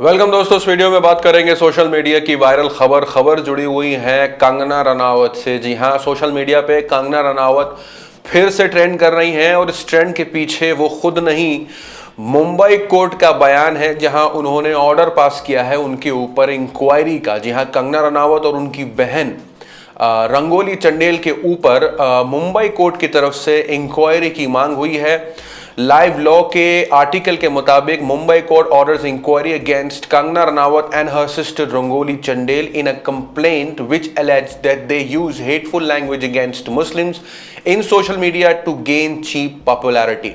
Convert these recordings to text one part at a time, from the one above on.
Welcome दोस्तों, इस video में बात करेंगे सोशल मीडिया की वायरल खबर जुड़ी हुई है कंगना रनावत से। जी हां, सोशल मीडिया पे कंगना रनावत फिर से ट्रेंड कर रही हैं और इस ट्रेंड के पीछे वो खुद नहीं, मुंबई कोर्ट का बयान है जहां उन्होंने ऑर्डर पास किया है उनके ऊपर इंक्वायरी का। जी हां, कंगना रनावत और उनकी बहन रंगोली चंडेल के ऊपर मुंबई कोर्ट की तरफ से इंक्वायरी की मांग हुई है। लाइव लॉ के आर्टिकल के मुताबिक Mumbai court orders inquiry against Kangana Ranaut and her sister Rangoli Chandel in a complaint which alleged that they use hateful language against Muslims in social media to gain cheap popularity।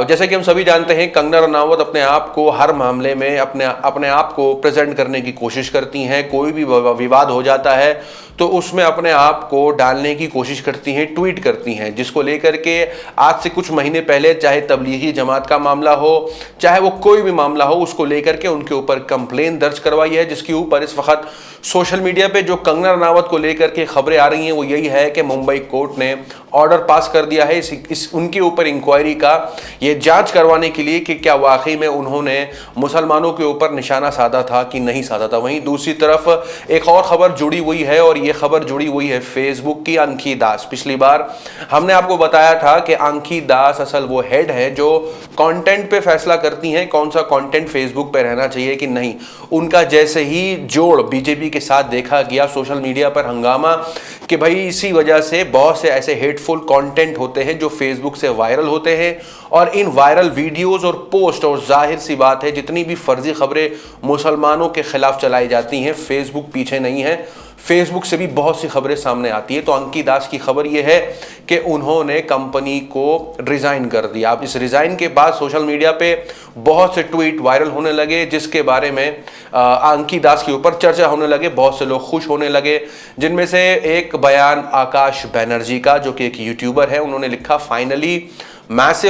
जैसे कि हम सभी जानते हैं, कंगना रनावत अपने आप को हर मामले में अपने आप को प्रेजेंट करने की कोशिश करती हैं। कोई भी विवाद हो जाता है तो उसमें अपने आप को डालने की कोशिश करती हैं, ट्वीट करती हैं, जिसको लेकर के आज से कुछ महीने पहले चाहे तबलीगी जमात का मामला हो, चाहे वो कोई भी मामला हो, उसको लेकर के उनके ऊपर कंप्लेन दर्ज करवाई है। जिसके ऊपर इस वक्त सोशल मीडिया पे जो कंगना रनावत को लेकर के खबरें आ रही हैं वो यही है कि मुंबई कोर्ट ने ऑर्डर पास कर दिया है इस उनके ऊपर इंक्वायरी का, ये जांच करवाने के लिए कि क्या वाकई में उन्होंने मुसलमानों के ऊपर निशाना साधा था कि नहीं साधा था। वहीं दूसरी तरफ एक और खबर जुड़ी हुई है और ये खबर जुड़ी हुई है फेसबुक की अंकी दास। पिछली बार हमने आपको बताया था कि अंकी दास असल वो हेड है जो कंटेंट पे फैसला करती हैं कौन सा कंटेंट फेसबुक पे रहना चाहिए कि नहीं। उनका जैसे ही जोड़ बीजेपी के साथ देखा गया, सोशल मीडिया पर हंगामा कि भाई इसी वजह से बहुत से ऐसे हेटफुल कंटेंट होते हैं जो फेसबुक से वायरल होते हैं और इन वायरल वीडियोस और पोस्ट, और जाहिर सी बात है जितनी भी फर्जी खबरें मुसलमानों के खिलाफ चलाई जाती हैं, फेसबुक पीछे नहीं है, फेसबुक से भी बहुत सी खबरें सामने आती है। तो अंकी दास की खबर यह है कि उन्होंने कंपनी को रिजाइन कर दिया। अब इस रिजाइन के बाद सोशल मीडिया पे बहुत से ट्वीट वायरल होने लगे जिसके बारे में अंकी दास के ऊपर चर्चा होने लगे, बहुत से लोग खुश होने लगे। जिनमें से एक बयान आकाश बैनर्जी का, जो कि एक यूट्यूबर है, उन्होंने लिखा,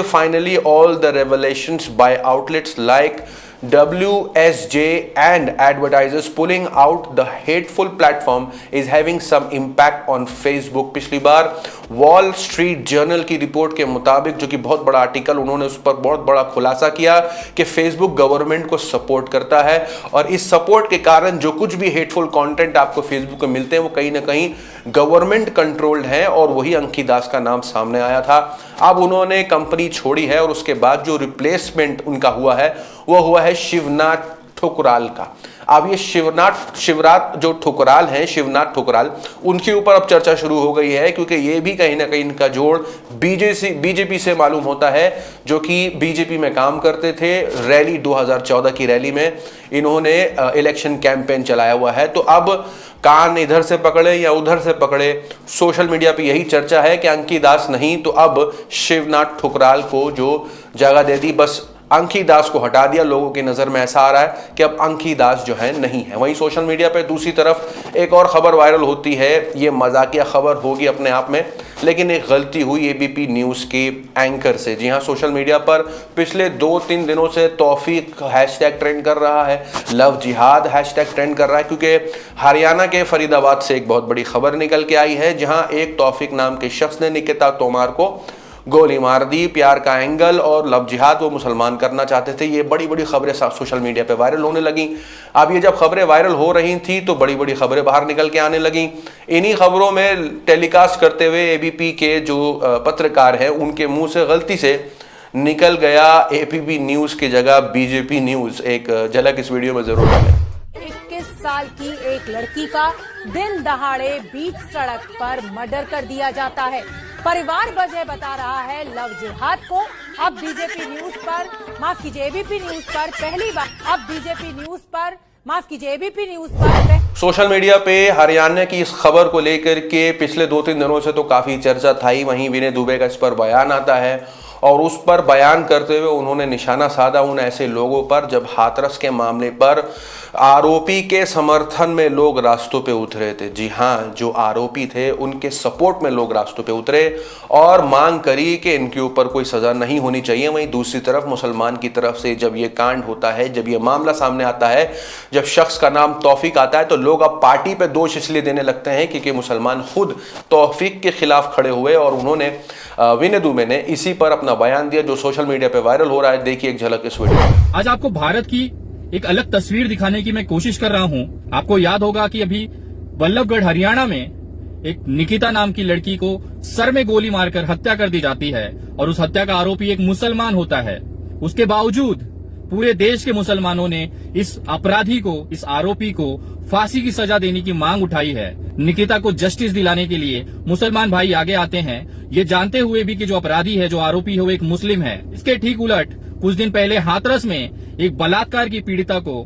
finally all the revelations by outlets like WSJ and advertisers pulling out the hateful platform is having some impact on Facebook। पिछली बार वॉल स्ट्रीट जर्नल की रिपोर्ट के मुताबिक, जो कि बहुत बड़ा आर्टिकल, उन्होंने उस पर बहुत बड़ा खुलासा किया कि फेसबुक गवर्नमेंट को सपोर्ट करता है और इस सपोर्ट के कारण जो कुछ भी हेटफुल कंटेंट आपको फेसबुक पे मिलते हैं वो कहीं ना कहीं गवर्नमेंट कंट्रोल्ड है। और वही अंकी दास का नाम सामने आया था। अब उन्होंने कंपनी छोड़ी है और उसके बाद जो रिप्लेसमेंट उनका हुआ है वो हुआ है शिवनाथ ठुकराल का। अब ये शिवरात जो ठुकराल हैं, शिवनाथ ठुकराल, उनके ऊपर अब चर्चा शुरू हो गई है क्योंकि ये भी कहीं ना कहीं इनका जोड़ बीजेपी से मालूम होता है, जो कि बीजेपी में काम करते थे। रैली 2014 की रैली में इन्होंने इलेक्शन कैंपेन चलाया हुआ है। तो अब कान इधर से पकड़े या उधर से पकड़े, सोशल मीडिया पे यही चर्चा है कि अंकी दास नहीं तो अब शिवनाथ ठुकराल को जो जगह दे दी, बस अंकी दास को हटा दिया। लोगों की नज़र में ऐसा आ रहा है कि अब अंकी दास जो है नहीं है। वहीं सोशल मीडिया पे दूसरी तरफ एक और खबर वायरल होती है। ये मजाकिया खबर होगी अपने आप में, लेकिन एक गलती हुई एबीपी न्यूज़ के एंकर से। जी हाँ, सोशल मीडिया पर पिछले 2-3 दिनों से तौफीक हैशटैग ट्रेंड कर रहा है, लव जिहाद हैशटैग ट्रेंड कर रहा है, क्योंकि हरियाणा के फरीदाबाद से एक बहुत बड़ी खबर निकल के आई है जहाँ एक तौफीक नाम के शख्स ने निकिता तोमार को गोली मार दी। प्यार का एंगल और लव जिहाद वो मुसलमान करना चाहते थे। ये बड़ी बड़ी खबरें सोशल मीडिया पे वायरल होने लगी। अब ये जब खबरें वायरल हो रही थी तो बड़ी बड़ी खबरें बाहर निकल के आने लगी। इन्हीं खबरों में टेलीकास्ट करते हुए एबीपी के जो पत्रकार हैं उनके मुंह से गलती से निकल गया एबीपी न्यूज़ की जगह बीजेपी न्यूज़। एक झलक इस वीडियो में जरूर डालें। 21 साल की एक लड़की का दिन दहाड़े बीच सड़क पर मर्डर कर दिया जाता है। परिवार वजह बता रहा है लव जिहाद को। अब बीजेपी न्यूज पर, माफ कीजिए एबीपी न्यूज पर पहली बार, अब बीजेपी न्यूज पर, माफ कीजिए एबीपी न्यूज पर सोशल मीडिया पे हरियाणा की इस खबर को लेकर के पिछले 2-3 दिनों से तो काफी चर्चा था ही। वहीं विनय दुबे का इस पर बयान आता है और उस पर बयान करते हुए उन्होंने निशाना साधा उन ऐसे लोगों पर जब हाथरस के मामले पर आरोपी के समर्थन में लोग रास्तों पे उतरे थे। जी हाँ, जो आरोपी थे उनके सपोर्ट में लोग रास्तों पे उतरे और मांग करी कि इनके ऊपर कोई सज़ा नहीं होनी चाहिए। वहीं दूसरी तरफ मुसलमान की तरफ से जब ये कांड होता है, जब ये मामला सामने आता है, जब शख्स का नाम तौफीक आता है, तो लोग अब पार्टी पे दोष इसलिए देने लगते हैं क्योंकि मुसलमान खुद तौफीक के खिलाफ खड़े हुए और उन्होंने विनय दुबे ने इसी पर अपना बयान दिया जो सोशल मीडिया पे वायरल हो रहा है। देखिए एक झलक इस वीडियो में। आज आपको भारत की एक अलग तस्वीर दिखाने की मैं कोशिश कर रहा हूं। आपको याद होगा कि अभी बल्लभगढ़ हरियाणा में एक निकिता नाम की लड़की को सर में गोली मारकर हत्या कर दी जाती है और उस हत्या का आरोपी एक मुसलमान होता है। उसके बावजूद पूरे देश के मुसलमानों ने इस अपराधी को, इस आरोपी को फांसी की सजा देने की मांग उठाई है। निकिता को जस्टिस दिलाने के लिए मुसलमान भाई आगे आते हैं, ये जानते हुए भी कि जो अपराधी है, जो आरोपी है, वो एक मुस्लिम है। इसके ठीक उलट कुछ दिन पहले हाथरस में एक बलात्कार की पीड़िता को,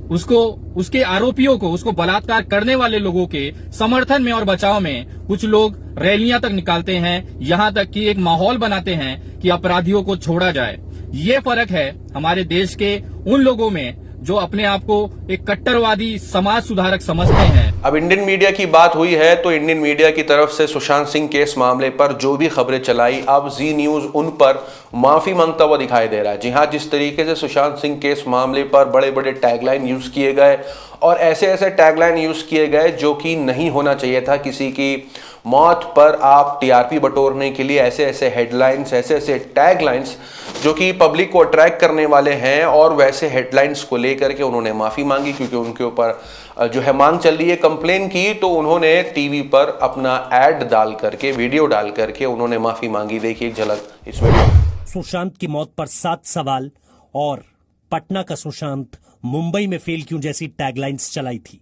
उसके आरोपियों को, उसको बलात्कार करने वाले लोगों के समर्थन में और बचाव में कुछ लोग रैलियां तक निकालते हैं, यहां तक कि एक माहौल बनाते हैं कि अपराधियों को छोड़ा जाए। ये फर्क है हमारे देश के उन लोगों में जो अपने आप को एक कट्टरवादी समाज सुधारक समझते हैं। अब इंडियन मीडिया की बात हुई है तो इंडियन मीडिया की तरफ से सुशांत सिंह केस मामले पर जो भी खबरें चलाई, अब जी न्यूज उन पर माफी मांगता हुआ दिखाई दे रहा है। जी हां, जिस तरीके से सुशांत सिंह केस मामले पर बड़े बड़े टैगलाइन यूज किए गए और ऐसे ऐसे टैगलाइन यूज किए गए जो कि नहीं होना चाहिए था। किसी की मौत पर आप टीआरपी बटोरने के लिए ऐसे ऐसे हेडलाइंस, ऐसे ऐसे टैगलाइंस जो कि पब्लिक को अट्रैक्ट करने वाले हैं, और वैसे हेडलाइंस को लेकर के उन्होंने माफी मांगी क्योंकि उनके ऊपर जो है मांग चल रही है, कंप्लेन की। तो उन्होंने टीवी पर अपना एड डाल करके, वीडियो डाल करके उन्होंने माफी मांगी। देखिए एक झलक इस वीडियो। सुशांत की मौत पर 7 सवाल और पटना का सुशांत मुंबई में फेल क्यों जैसी टैगलाइंस चलाई थी।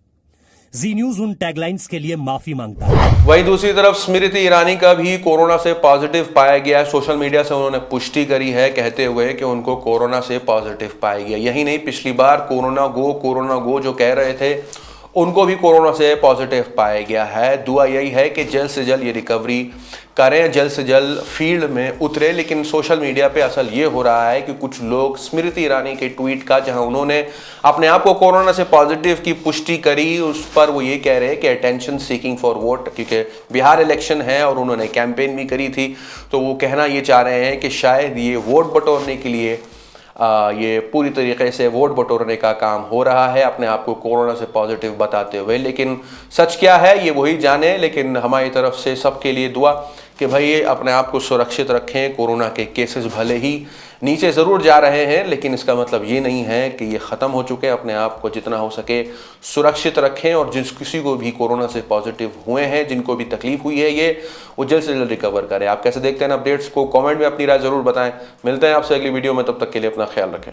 जी न्यूज उन टैगलाइंस के लिए माफी मांगता है। वहीं दूसरी तरफ स्मृति ईरानी का भी कोरोना से पॉजिटिव पाया गया है। सोशल मीडिया से उन्होंने पुष्टि करी है, कहते हुए कि उनको कोरोना से पॉजिटिव पाया गया। यही नहीं, पिछली बार कोरोना गो जो कह रहे थे, उनको भी कोरोना से पॉजिटिव पाया गया है। दुआ यही है कि जल्द से जल्द ये रिकवरी करें, जल्द से जल्द फील्ड में उतरे। लेकिन सोशल मीडिया पे असल ये हो रहा है कि कुछ लोग स्मृति ईरानी के ट्वीट का, जहां उन्होंने अपने आप को कोरोना से पॉजिटिव की पुष्टि करी, उस पर वो ये कह रहे हैं कि अटेंशन सीकिंग फॉर वोट, क्योंकि बिहार इलेक्शन है और उन्होंने कैंपेन भी करी थी, तो वो कहना ये चाह रहे हैं कि शायद ये वोट बटोरने के लिए ये पूरी तरीके से वोट बटोरने का काम हो रहा है, अपने आप को कोरोना से पॉजिटिव बताते हुए। लेकिन सच क्या है ये वही जाने। लेकिन हमारी तरफ से सबके लिए दुआ कि भाई ये अपने आप को सुरक्षित रखें। कोरोना के केसेस भले ही नीचे ज़रूर जा रहे हैं, लेकिन इसका मतलब ये नहीं है कि ये ख़त्म हो चुके हैं। अपने आप को जितना हो सके सुरक्षित रखें, और जिस किसी को भी कोरोना से पॉजिटिव हुए हैं, जिनको भी तकलीफ हुई है, ये वो जल्द से जल्द रिकवर करें। आप कैसे देखते हैं अपडेट्स को कमेंट में अपनी राय ज़रूर बताएं। मिलते हैं आपसे अगली वीडियो में, तब तक के लिए अपना ख्याल रखें।